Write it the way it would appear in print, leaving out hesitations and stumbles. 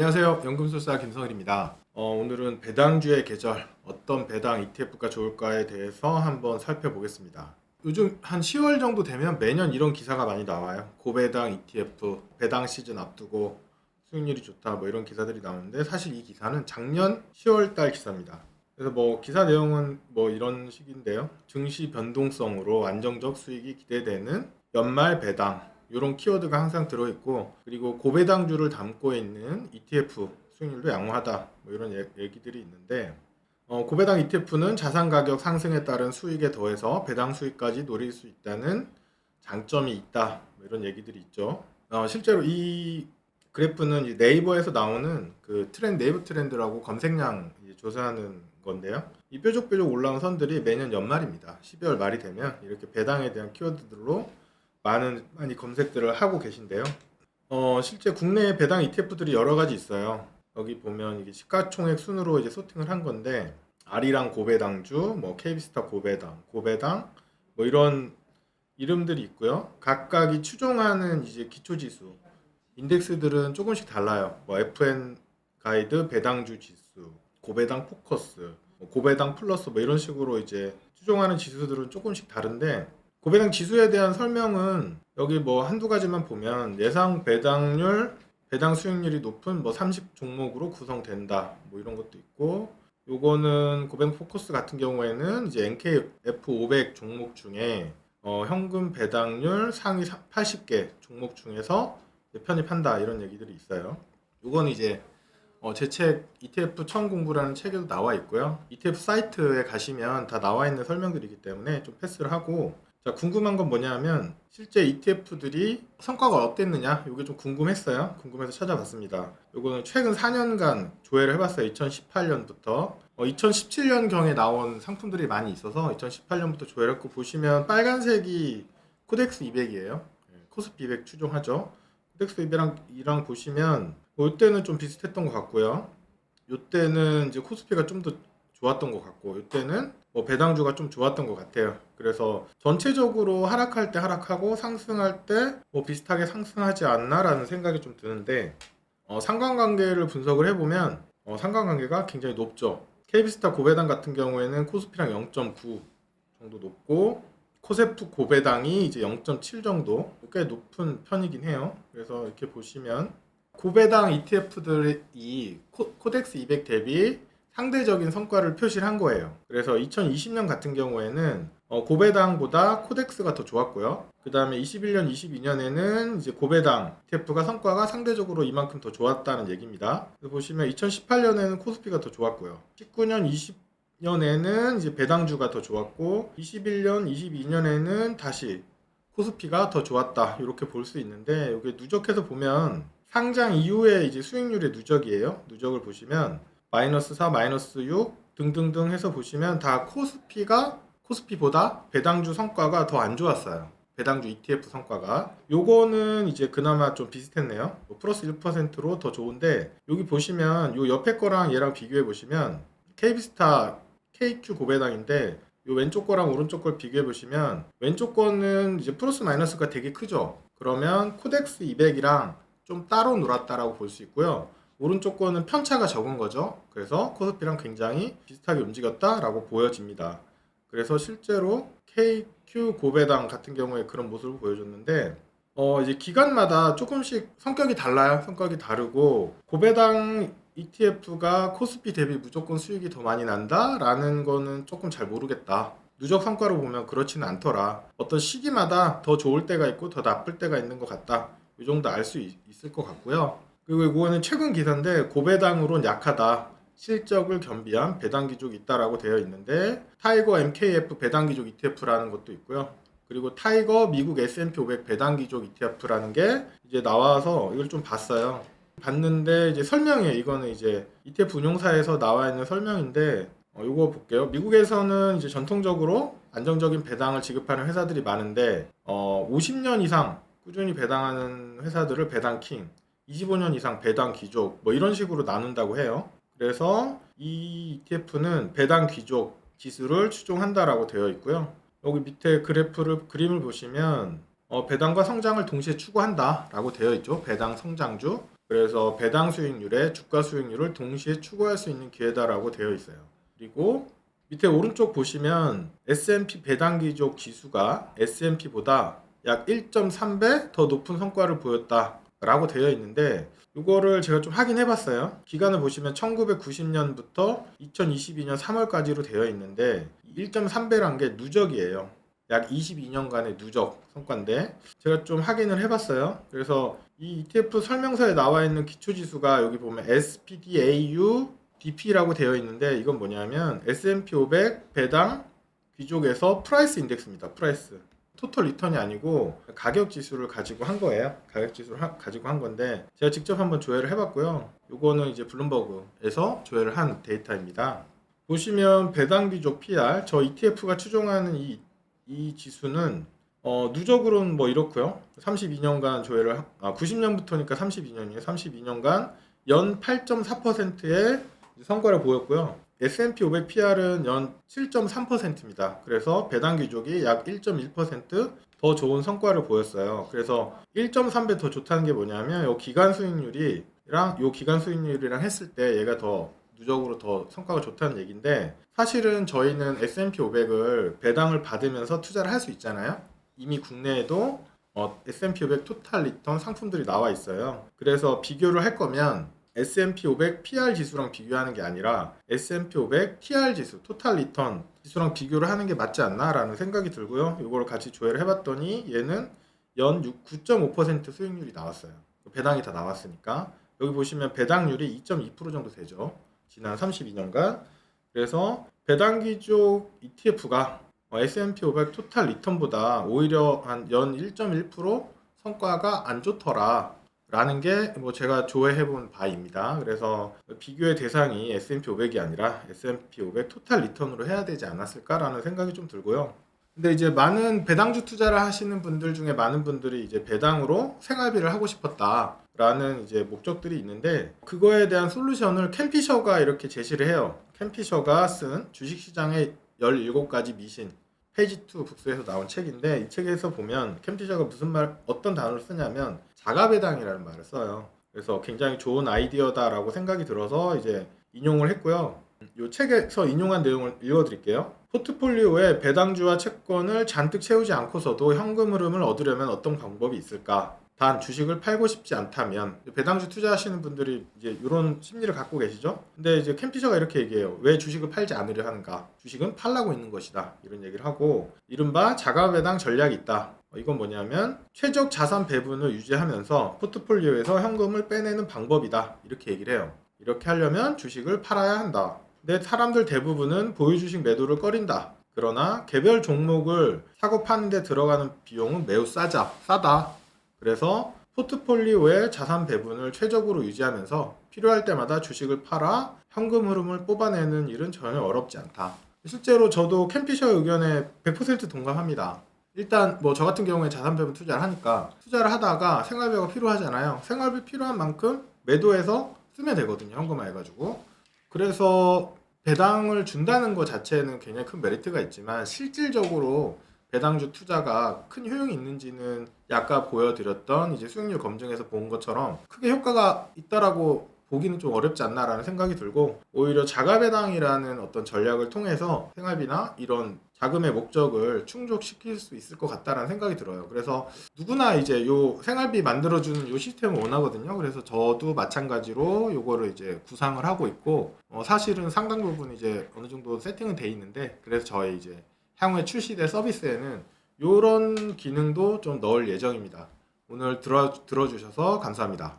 안녕하세요. 연금술사 김성일입니다. 오늘은 배당주의 계절, 어떤 배당 ETF가 좋을까에 대해서 한번 살펴보겠습니다. 요즘 한 10월 정도 되면 매년 이런 기사가 많이 나와요. 고배당 ETF, 배당 시즌 앞두고 수익률이 좋다, 뭐 이런 기사들이 나오는데, 사실 이 기사는 작년 10월 달 기사입니다. 그래서 뭐 기사 내용은 뭐 이런 식인데요. 증시 변동성으로 안정적 수익이 기대되는 연말 배당, 이런 키워드가 항상 들어있고, 그리고 고배당주를 담고 있는 ETF 수익률도 양호하다, 뭐 이런 얘기들이 있는데, 고배당 ETF는 자산 가격 상승에 따른 수익에 더해서 배당 수익까지 노릴 수 있다는 장점이 있다, 뭐 이런 얘기들이 있죠. 실제로 이 그래프는 이제 네이버에서 나오는 그 네이버 트렌드라고 검색량 이제 조사하는 건데요. 이 뾰족뾰족 올라온 선들이 매년 연말입니다. 12월 말이 되면 이렇게 배당에 대한 키워드들로 많이 검색들을 하고 계신데요. 실제 국내에 배당 ETF들이 여러 가지 있어요. 여기 보면 이게 시가총액 순으로 이제 소팅을 한 건데, 아리랑 고배당주, 뭐 KB스타 고배당, 뭐 이런 이름들이 있고요. 각각이 추종하는 이제 기초지수, 인덱스들은 조금씩 달라요. 뭐 FN 가이드 배당주 지수, 고배당 포커스, 뭐 고배당 플러스, 뭐 이런 식으로 이제 추종하는 지수들은 조금씩 다른데, 고배당 지수에 대한 설명은 여기 뭐 한두 가지만 보면, 예상 배당률, 배당 수익률이 높은 뭐 30 종목으로 구성된다, 뭐 이런 것도 있고, 요거는 고배당 포커스 같은 경우에는 이제 NKF 500 종목 중에 현금 배당률 상위 80개 종목 중에서 편입한다, 이런 얘기들이 있어요. 요건 이제 제 책 ETF 처음 공부라는 책에도 나와 있고요. ETF 사이트에 가시면 다 나와 있는 설명들이기 때문에 좀 패스를 하고, 자, 궁금한 건 뭐냐면 실제 ETF들이 성과가 어땠느냐, 이게 좀 궁금했어요. 궁금해서 찾아봤습니다. 요거는 최근 4년간 조회를 해봤어요. 2018년부터 2017년경에 나온 상품들이 많이 있어서 2018년부터 조회를 했고, 보시면 빨간색이 코덱스 200이에요. 코스피 200 추종하죠. 코덱스 200이랑 보시면 이때는 좀 비슷했던 것 같고요. 이때는 이제 코스피가 좀 더 좋았던 것 같고, 이때는 뭐 배당주가 좀 좋았던 것 같아요. 그래서 전체적으로 하락할 때 하락하고 상승할 때 뭐 비슷하게 상승하지 않나라는 생각이 좀 드는데, 상관관계를 분석을 해보면 상관관계가 굉장히 높죠. KB스타 고배당 같은 경우에는 코스피랑 0.9 정도 높고, 코세프 고배당이 이제 0.7 정도, 꽤 높은 편이긴 해요. 그래서 이렇게 보시면 고배당 ETF들이 코덱스 200 대비 상대적인 성과를 표시를 한 거예요. 그래서 2020년 같은 경우에는 고배당보다 코덱스가 더 좋았고요. 그 다음에 21년, 22년에는 이제 고배당 ETF가 성과가 상대적으로 이만큼 더 좋았다는 얘기입니다. 보시면 2018년에는 코스피가 더 좋았고요. 19년, 20년에는 이제 배당주가 더 좋았고, 21년, 22년에는 다시 코스피가 더 좋았다, 이렇게 볼 수 있는데, 이게 누적해서 보면 상장 이후에 이제 수익률의 누적이에요. 누적을 보시면 마이너스 4, 마이너스 6 등등등 해서 보시면 다 코스피보다 배당주 성과가 더 안 좋았어요. 배당주 ETF 성과가. 요거는 이제 그나마 좀 비슷했네요. 플러스 1%로 더 좋은데, 여기 보시면 요 옆에 거랑 얘랑 비교해 보시면 KB스타 KQ 고배당인데, 요 왼쪽 거랑 오른쪽 걸 비교해 보시면 왼쪽 거는 이제 플러스 마이너스가 되게 크죠. 그러면 코덱스 200이랑 좀 따로 놀았다라고 볼 수 있고요. 오른쪽 거는 편차가 적은 거죠. 그래서 코스피랑 굉장히 비슷하게 움직였다라고 보여집니다. 그래서 실제로 KQ 고배당 같은 경우에 그런 모습을 보여줬는데, 이제 기간마다 조금씩 성격이 달라요. 성격이 다르고, 고배당 ETF가 코스피 대비 무조건 수익이 더 많이 난다라는 거는 조금 잘 모르겠다. 누적 성과로 보면 그렇지는 않더라. 어떤 시기마다 더 좋을 때가 있고 더 나쁠 때가 있는 것 같다. 이 정도 알 수 있을 것 같고요. 그리고 이거는 최근 기사인데, 고배당으로는 약하다, 실적을 겸비한 배당 기족이 있다라고 되어 있는데, 타이거 MKF 배당 기족 ETF라는 것도 있고요. 그리고 타이거 미국 S&P 500 배당 기족 ETF라는 게 이제 나와서 이걸 좀 봤어요. 봤는데 이제 설명이에요. 이거는 이제 ETF 운용사에서 나와 있는 설명인데, 이거 볼게요. 미국에서는 이제 전통적으로 안정적인 배당을 지급하는 회사들이 많은데, 50년 이상 꾸준히 배당하는 회사들을 배당킹, 25년 이상 배당 귀족, 뭐 이런 식으로 나눈다고 해요. 그래서 이 ETF는 배당 귀족 지수를 추종한다라고 되어 있고요. 여기 밑에 그림을 보시면 배당과 성장을 동시에 추구한다라고 되어 있죠. 배당 성장주. 그래서 배당 수익률에 주가 수익률을 동시에 추구할 수 있는 기회다라고 되어 있어요. 그리고 밑에 오른쪽 보시면 S&P 배당 귀족 지수가 S&P보다 약 1.3배 더 높은 성과를 보였다라고 되어 있는데, 이거를 제가 좀 확인해 봤어요. 기간을 보시면 1990년부터 2022년 3월까지로 되어 있는데 1.3배란 게 누적이에요. 약 22년간의 누적 성과인데 제가 좀 확인을 해봤어요. 그래서 이 ETF 설명서에 나와 있는 기초지수가 여기 보면 SPDAU DP라고 되어 있는데, 이건 뭐냐면 S&P 500 배당 귀족에서 프라이스 인덱스입니다. 프라이스. 토털 리턴이 아니고 가격 지수를 가지고 한 거예요. 가격 지수를 가지고 한 건데 제가 직접 한번 조회를 해봤고요. 요거는 이제 블룸버그에서 조회를 한 데이터입니다. 보시면 배당 귀족 PR, 저 ETF가 추종하는 이 지수는 누적으로는 뭐 이렇고요. 32년간 조회를 90년부터니까 32년이에요. 32년간 연 8.4%의 성과를 보였고요. S&P 500 PR은 연 7.3%입니다. 그래서 배당 귀족이 약 1.1% 더 좋은 성과를 보였어요. 그래서 1.3배 더 좋다는 게 뭐냐면 요 기간 수익률이랑 했을 때 얘가 더 누적으로 더 성과가 좋다는 얘기인데, 사실은 저희는 S&P 500을 배당을 받으면서 투자를 할 수 있잖아요. 이미 국내에도 S&P 500 토탈 리턴 상품들이 나와 있어요. 그래서 비교를 할 거면 S&P 500 PR 지수랑 비교하는 게 아니라 S&P 500 TR 지수, 토탈 리턴 지수랑 비교를 하는 게 맞지 않나라는 생각이 들고요. 이걸 같이 조회를 해봤더니 얘는 연 9.5% 수익률이 나왔어요. 배당이 다 나왔으니까. 여기 보시면 배당률이 2.2% 정도 되죠. 지난 32년간. 그래서 배당 귀족 ETF가 S&P 500 토탈 리턴보다 오히려 한 연 1.1% 성과가 안 좋더라 라는 게 뭐 제가 조회해본 바입니다. 그래서 비교의 대상이 S&P 500이 아니라 S&P 500 토탈 리턴으로 해야 되지 않았을까라는 생각이 좀 들고요. 근데 이제 많은 배당주 투자를 하시는 분들 중에 많은 분들이 이제 배당으로 생활비를 하고 싶었다라는 이제 목적들이 있는데, 그거에 대한 솔루션을 캔피셔가 이렇게 제시를 해요. 캔피셔가 쓴 주식시장의 17가지 미신, 페이지 2 북스에서 나온 책인데, 이 책에서 보면 캔피셔가 어떤 단어를 쓰냐면 자가배당이라는 말을 써요. 그래서 굉장히 좋은 아이디어다라고 생각이 들어서 이제 인용을 했고요. 이 책에서 인용한 내용을 읽어드릴게요. 포트폴리오에 배당주와 채권을 잔뜩 채우지 않고서도 현금 흐름을 얻으려면 어떤 방법이 있을까? 단 주식을 팔고 싶지 않다면. 배당주 투자하시는 분들이 이제 이런 심리를 갖고 계시죠. 근데 이제 캠피셔가 이렇게 얘기해요. 왜 주식을 팔지 않으려 하는가? 주식은 팔라고 있는 것이다, 이런 얘기를 하고, 이른바 자가배당 전략이 있다. 이건 뭐냐면 최적 자산 배분을 유지하면서 포트폴리오에서 현금을 빼내는 방법이다, 이렇게 얘기를 해요. 이렇게 하려면 주식을 팔아야 한다. 근데 사람들 대부분은 보유주식 매도를 꺼린다. 그러나 개별 종목을 사고 파는 데 들어가는 비용은 매우 싸다. 그래서 포트폴리오의 자산 배분을 최적으로 유지하면서 필요할 때마다 주식을 팔아 현금 흐름을 뽑아내는 일은 전혀 어렵지 않다. 실제로 저도 캠피셔 의견에 100% 동감합니다. 일단 뭐 저 같은 경우에 자산 배분 투자를 하니까, 투자를 하다가 생활비가 필요하잖아요. 생활비 필요한 만큼 매도해서 쓰면 되거든요, 현금화 해가지고. 그래서 배당을 준다는 것 자체는 굉장히 큰 메리트가 있지만, 실질적으로 배당주 투자가 큰 효용이 있는지는 아까 보여드렸던 이제 수익률 검증에서 본 것처럼 크게 효과가 있다라고 보기는 좀 어렵지 않나라는 생각이 들고, 오히려 자가배당이라는 어떤 전략을 통해서 생활비나 이런 자금의 목적을 충족시킬 수 있을 것 같다라는 생각이 들어요. 그래서 누구나 이제 요 생활비 만들어주는 요 시스템을 원하거든요. 그래서 저도 마찬가지로 요거를 이제 구상을 하고 있고, 사실은 상당 부분 이제 어느 정도 세팅은 돼 있는데, 그래서 저희 이제 향후에 출시될 서비스에는 요런 기능도 좀 넣을 예정입니다. 오늘 들어주셔서 감사합니다.